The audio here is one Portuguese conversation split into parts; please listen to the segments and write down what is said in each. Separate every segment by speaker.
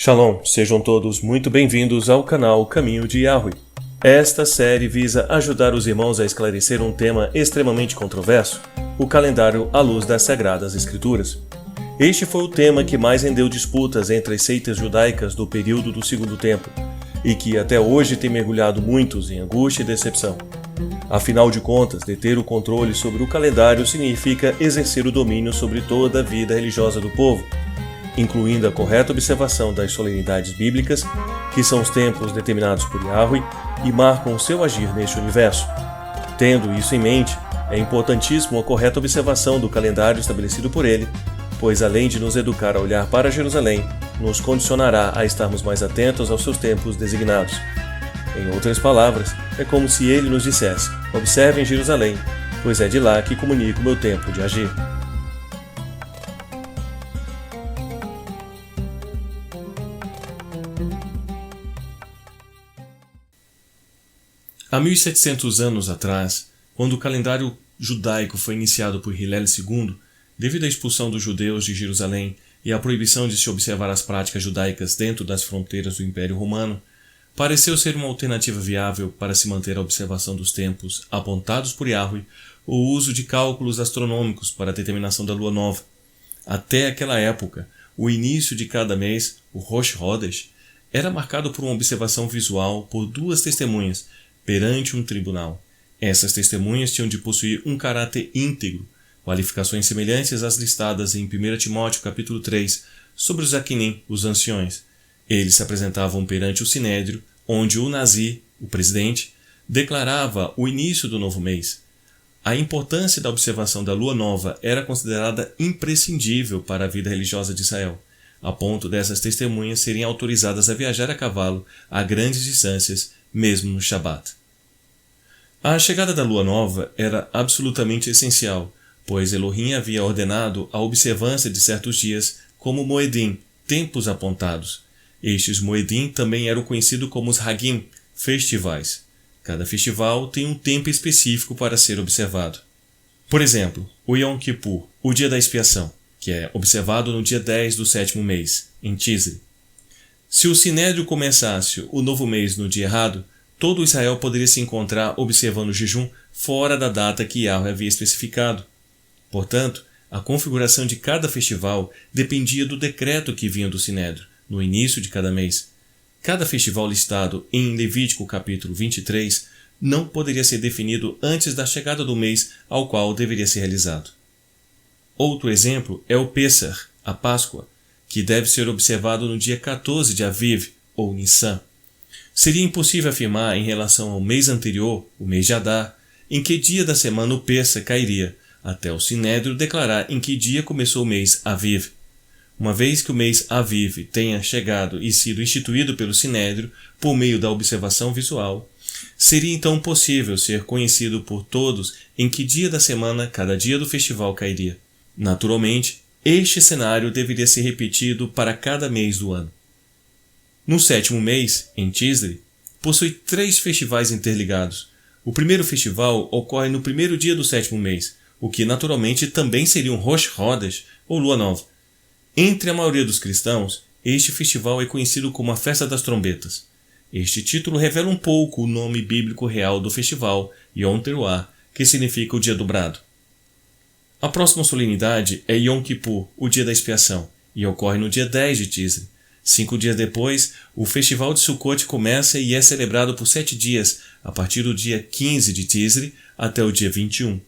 Speaker 1: Shalom, sejam todos muito bem-vindos ao canal Caminho de Yahweh. Esta série visa ajudar os irmãos a esclarecer um tema extremamente controverso, o calendário à luz das Sagradas Escrituras. Este foi o tema que mais rendeu disputas entre as seitas judaicas do período do Segundo Templo, e que até hoje tem mergulhado muitos em angústia e decepção. Afinal de contas, deter o controle sobre o calendário significa exercer o domínio sobre toda a vida religiosa do povo, incluindo a correta observação das solenidades bíblicas, que são os tempos determinados por Yahweh e marcam o seu agir neste universo. Tendo isso em mente, é importantíssimo a correta observação do calendário estabelecido por ele, pois além de nos educar a olhar para Jerusalém, nos condicionará a estarmos mais atentos aos seus tempos designados. Em outras palavras, é como se ele nos dissesse: observem Jerusalém, pois é de lá que comunico o meu tempo de agir. Há 1700 anos atrás, quando o calendário judaico foi iniciado por Hillel II, devido à expulsão dos judeus de Jerusalém e à proibição de se observar as práticas judaicas dentro das fronteiras do Império Romano, pareceu ser uma alternativa viável para se manter a observação dos tempos apontados por Yahweh o uso de cálculos astronômicos para a determinação da lua nova. Até aquela época, o início de cada mês, o Rosh Hodesh, era marcado por uma observação visual por duas testemunhas perante um tribunal. Essas testemunhas tinham de possuir um caráter íntegro, qualificações semelhantes às listadas em 1 Timóteo capítulo 3 sobre os Aquinim, os anciões. Eles se apresentavam perante o Sinédrio, onde o Nazir, o presidente, declarava o início do novo mês. A importância da observação da lua nova era considerada imprescindível para a vida religiosa de Israel, a ponto dessas testemunhas serem autorizadas a viajar a cavalo a grandes distâncias, mesmo no Shabat. A chegada da lua nova era absolutamente essencial, pois Elohim havia ordenado a observância de certos dias como Moedim, tempos apontados. Estes Moedim também eram conhecidos como os Hagim, festivais. Cada festival tem um tempo específico para ser observado. Por exemplo, o Yom Kippur, o dia da expiação, que é observado no dia 10 do 7º mês, em Tisri. Se o Sinédrio começasse o novo mês no dia errado, todo Israel poderia se encontrar observando o jejum fora da data que Yahweh havia especificado. Portanto, a configuração de cada festival dependia do decreto que vinha do Sinédrio, no início de cada mês. Cada festival listado em Levítico capítulo 23 não poderia ser definido antes da chegada do mês ao qual deveria ser realizado. Outro exemplo é o Pessah, a Páscoa, que deve ser observado no dia 14 de Aviv, ou Nissan. Seria impossível afirmar em relação ao mês anterior, o mês de Adar, em que dia da semana o Pessah cairia, até o Sinédrio declarar em que dia começou o mês Aviv. Uma vez que o mês Aviv tenha chegado e sido instituído pelo Sinédrio por meio da observação visual, seria então possível ser conhecido por todos em que dia da semana cada dia do festival cairia. Naturalmente, este cenário deveria ser repetido para cada mês do ano. No 7º mês, em Tisri, possui 3 festivais interligados. O primeiro festival ocorre no primeiro dia do 7º mês, o que naturalmente também seria um Rosh Hodesh, ou Lua Nova. Entre a maioria dos cristãos, este festival é conhecido como a Festa das Trombetas. Este título revela um pouco o nome bíblico real do festival, Yom Teruah, que significa o dia dobrado. A próxima solenidade é Yom Kippur, o dia da expiação, e ocorre no dia 10 de Tisri. 5 dias depois, o festival de Sukkot começa e é celebrado por 7 dias, a partir do dia 15 de Tisri até o dia 21.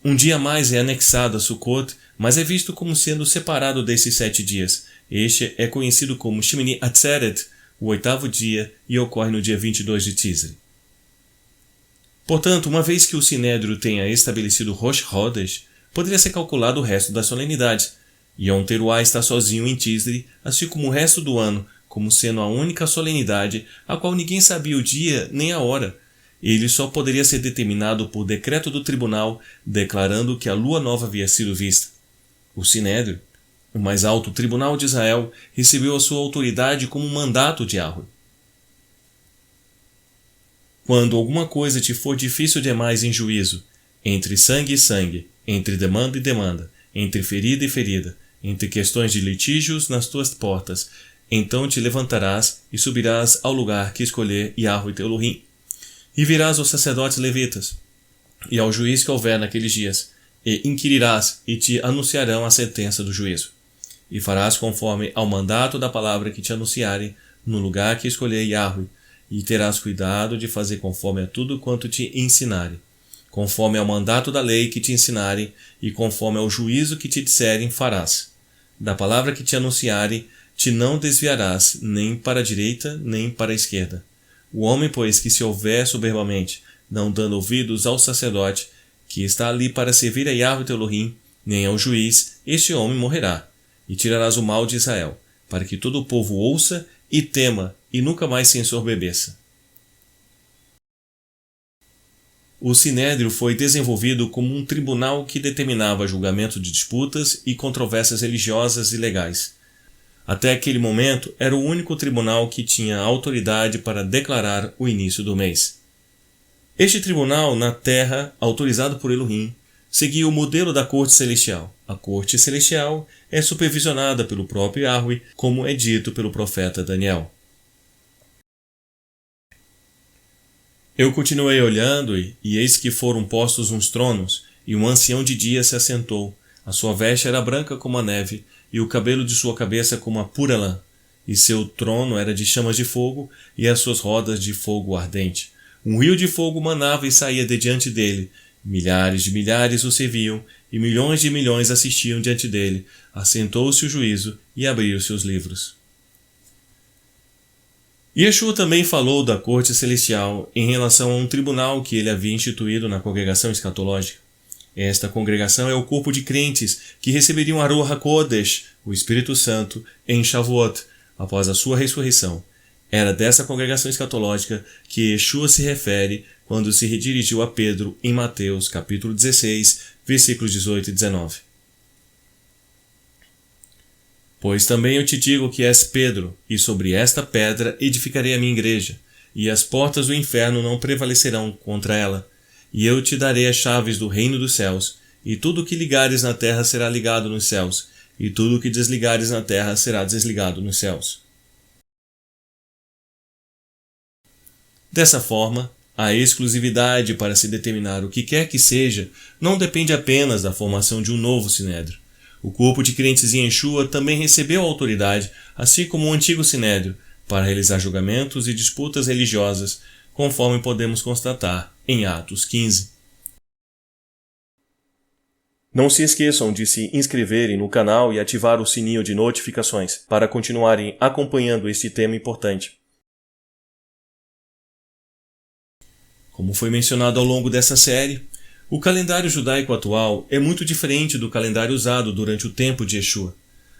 Speaker 1: Um dia a mais é anexado a Sukkot, mas é visto como sendo separado desses 7 dias. Este é conhecido como Shemini Atzeret, o 8º dia, e ocorre no dia 22 de Tisri. Portanto, uma vez que o Sinédrio tenha estabelecido Rosh Hodesh, poderia ser calculado o resto das solenidades. Yom Teruah está sozinho em Tisri, assim como o resto do ano, como sendo a única solenidade a qual ninguém sabia o dia nem a hora. Ele só poderia ser determinado por decreto do tribunal, declarando que a lua nova havia sido vista. O Sinédrio, o mais alto tribunal de Israel, recebeu a sua autoridade como um mandato de Yahweh. Quando alguma coisa te for difícil demais em juízo, entre sangue e sangue, entre demanda e demanda, entre ferida e ferida, entre questões de litígios nas tuas portas, Então te levantarás e subirás ao lugar que escolher Yahweh teu Elohim. E virás aos sacerdotes levitas e ao juiz que houver naqueles dias, e inquirirás, e te anunciarão a sentença do juízo. E farás conforme ao mandato da palavra que te anunciarem no lugar que escolher Yahweh, e terás cuidado de fazer conforme a tudo quanto te ensinarem, conforme ao mandato da lei que te ensinarem, e conforme ao juízo que te disserem farás. Da palavra que te anunciarem, te não desviarás, nem para a direita, nem para a esquerda. O homem, pois, que se houver soberbamente, não dando ouvidos ao sacerdote, que está ali para servir a Yahweh teu Elohim, nem ao juiz, este homem morrerá. E tirarás o mal de Israel, para que todo o povo ouça e tema, e nunca mais se ensorbebeça. O Sinédrio foi desenvolvido como um tribunal que determinava julgamento de disputas e controvérsias religiosas e legais. Até aquele momento, era o único tribunal que tinha autoridade para declarar o início do mês. Este tribunal, na terra, autorizado por Elohim, seguia o modelo da corte celestial. A corte celestial é supervisionada pelo próprio Yahweh, como é dito pelo profeta Daniel. Eu continuei olhando, e eis que foram postos uns tronos, e um ancião de dia se assentou. A sua veste era branca como a neve, e o cabelo de sua cabeça como a pura lã. E seu trono era de chamas de fogo, e as suas rodas de fogo ardente. Um rio de fogo manava e saía de diante dele. Milhares de milhares o serviam, e milhões de milhões assistiam diante dele. Assentou-se o juízo, e abriu-se os livros. Yeshua também falou da corte celestial em relação a um tribunal que ele havia instituído na congregação escatológica. Esta congregação é o corpo de crentes que receberiam a Ruach HaKodesh, o Espírito Santo, em Shavuot, após a sua ressurreição. Era dessa congregação escatológica que Yeshua se refere quando se redirigiu a Pedro em Mateus capítulo 16, versículos 18 e 19. Pois também eu te digo que és Pedro, e sobre esta pedra edificarei a minha igreja, e as portas do inferno não prevalecerão contra ela. E eu te darei as chaves do reino dos céus, e tudo o que ligares na terra será ligado nos céus, e tudo o que desligares na terra será desligado nos céus. Dessa forma, a exclusividade para se determinar o que quer que seja não depende apenas da formação de um novo sinédrio. O corpo de crentes em Yeshua também recebeu autoridade, assim como o antigo sinédrio, para realizar julgamentos e disputas religiosas, conforme podemos constatar em Atos 15. Não se esqueçam de se inscreverem no canal e ativar o sininho de notificações para continuarem acompanhando este tema importante. Como foi mencionado ao longo dessa série, o calendário judaico atual é muito diferente do calendário usado durante o tempo de Yeshua.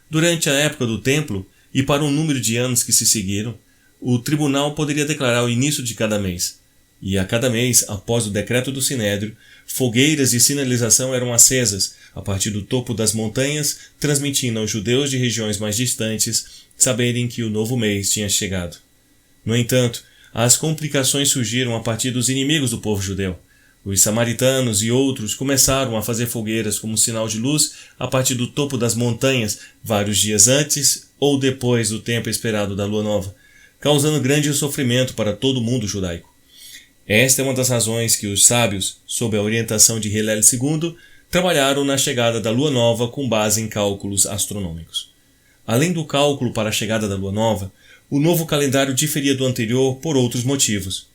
Speaker 1: Durante a época do templo, e para um número de anos que se seguiram, o tribunal poderia declarar o início de cada mês. E a cada mês, após o decreto do Sinédrio, fogueiras de sinalização eram acesas a partir do topo das montanhas, transmitindo aos judeus de regiões mais distantes saberem que o novo mês tinha chegado. No entanto, as complicações surgiram a partir dos inimigos do povo judeu. Os samaritanos e outros começaram a fazer fogueiras como sinal de luz a partir do topo das montanhas vários dias antes ou depois do tempo esperado da lua nova, causando grande sofrimento para todo o mundo judaico. Esta é uma das razões que os sábios, sob a orientação de Hillel II, trabalharam na chegada da lua nova com base em cálculos astronômicos. Além do cálculo para a chegada da lua nova, o novo calendário diferia do anterior por outros motivos.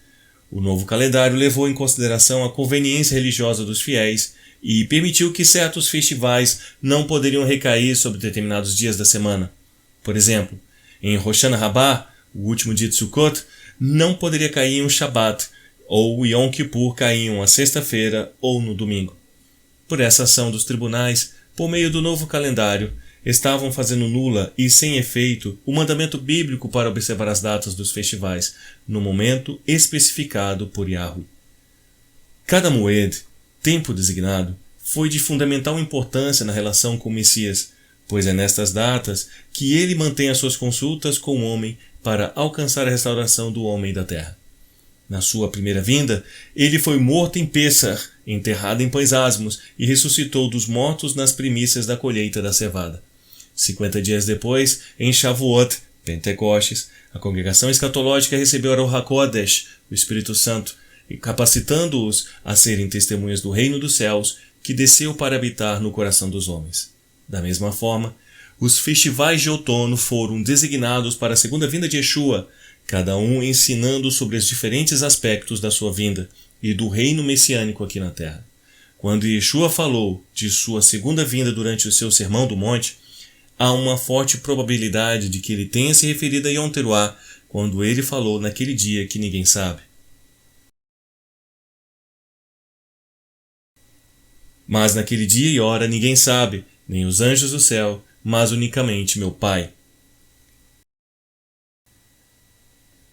Speaker 1: O novo calendário levou em consideração a conveniência religiosa dos fiéis e permitiu que certos festivais não poderiam recair sobre determinados dias da semana. Por exemplo, em Rosh Hashanah, o último dia de Sukkot, não poderia cair em um Shabat, ou Yom Kippur cair em uma sexta-feira ou no domingo. Por essa ação dos tribunais, por meio do novo calendário, estavam fazendo nula e sem efeito o mandamento bíblico para observar as datas dos festivais, no momento especificado por Yahweh. Cada moed, tempo designado, foi de fundamental importância na relação com o Messias, pois é nestas datas que ele mantém as suas consultas com o homem para alcançar a restauração do homem e da terra. Na sua primeira vinda, ele foi morto em Pessah, enterrado em pães asmos e ressuscitou dos mortos nas primícias da colheita da cevada. 50 dias depois, em Shavuot, Pentecostes, a congregação escatológica recebeu a Ruach HaKodesh, o Espírito Santo, e capacitando-os a serem testemunhas do reino dos céus, que desceu para habitar no coração dos homens. Da mesma forma, os festivais de outono foram designados para a segunda vinda de Yeshua, cada um ensinando sobre os diferentes aspectos da sua vinda e do reino messiânico aqui na terra. Quando Yeshua falou de sua segunda vinda durante o seu Sermão do Monte, há uma forte probabilidade de que ele tenha se referido a Yom Teruah quando ele falou naquele dia que ninguém sabe. Mas naquele dia e hora ninguém sabe, nem os anjos do céu, mas unicamente meu Pai.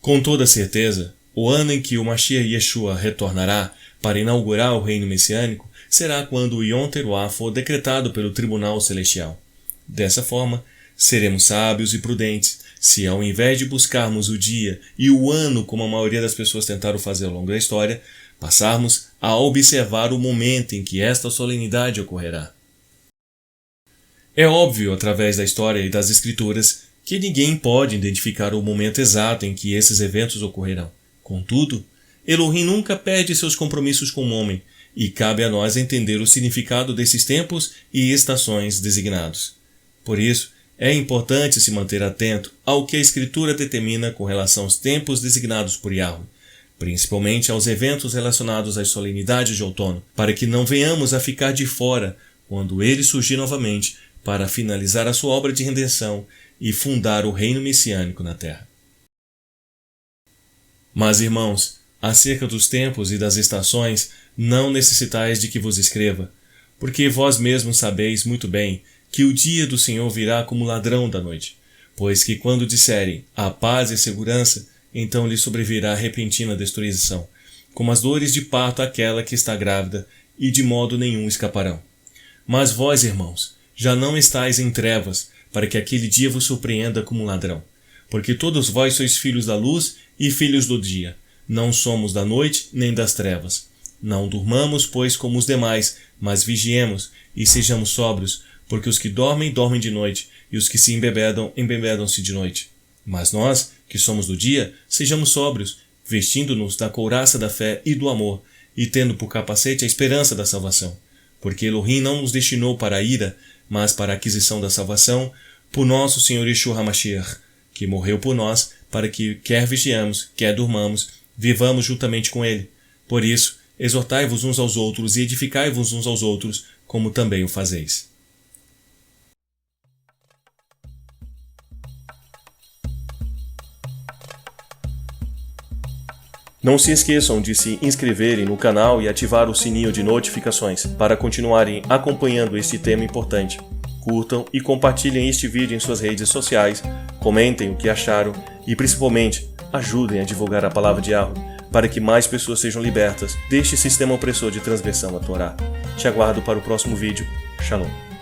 Speaker 1: Com toda certeza, o ano em que o Mashiach Yeshua retornará para inaugurar o reino messiânico será quando o Yom Teruah for decretado pelo Tribunal Celestial. Dessa forma, seremos sábios e prudentes se, ao invés de buscarmos o dia e o ano como a maioria das pessoas tentaram fazer ao longo da história, passarmos a observar o momento em que esta solenidade ocorrerá. É óbvio, através da história e das escrituras, que ninguém pode identificar o momento exato em que esses eventos ocorrerão. Contudo, Elohim nunca perde seus compromissos com o homem, e cabe a nós entender o significado desses tempos e estações designados. Por isso, é importante se manter atento ao que a Escritura determina com relação aos tempos designados por Yahweh, principalmente aos eventos relacionados às solenidades de outono, para que não venhamos a ficar de fora quando ele surgir novamente para finalizar a sua obra de redenção e fundar o reino messiânico na terra. Mas, irmãos, acerca dos tempos e das estações, não necessitais de que vos escreva, porque vós mesmos sabeis muito bem que o dia do Senhor virá como ladrão da noite, pois que quando disserem a paz e segurança, então lhe sobrevirá repentina destruição, como as dores de parto àquela que está grávida, e de modo nenhum escaparão. Mas vós, irmãos, já não estáis em trevas, para que aquele dia vos surpreenda como ladrão, porque todos vós sois filhos da luz e filhos do dia, não somos da noite nem das trevas. Não durmamos, pois, como os demais, mas vigiemos e sejamos sóbrios, porque os que dormem, dormem de noite, e os que se embebedam, embebedam-se de noite. Mas nós, que somos do dia, sejamos sóbrios, vestindo-nos da couraça da fé e do amor, e tendo por capacete a esperança da salvação. Porque Elohim não nos destinou para a ira, mas para a aquisição da salvação, por nosso Senhor Yeshua HaMashiach, que morreu por nós, para que, quer vigiamos, quer durmamos, vivamos juntamente com ele. Por isso, exortai-vos uns aos outros e edificai-vos uns aos outros, como também o fazeis. Não se esqueçam de se inscreverem no canal e ativar o sininho de notificações para continuarem acompanhando este tema importante. Curtam e compartilhem este vídeo em suas redes sociais, comentem o que acharam e, principalmente, ajudem a divulgar a palavra de Yahweh para que mais pessoas sejam libertas deste sistema opressor de transgressão à Torá. Te aguardo para o próximo vídeo. Shalom.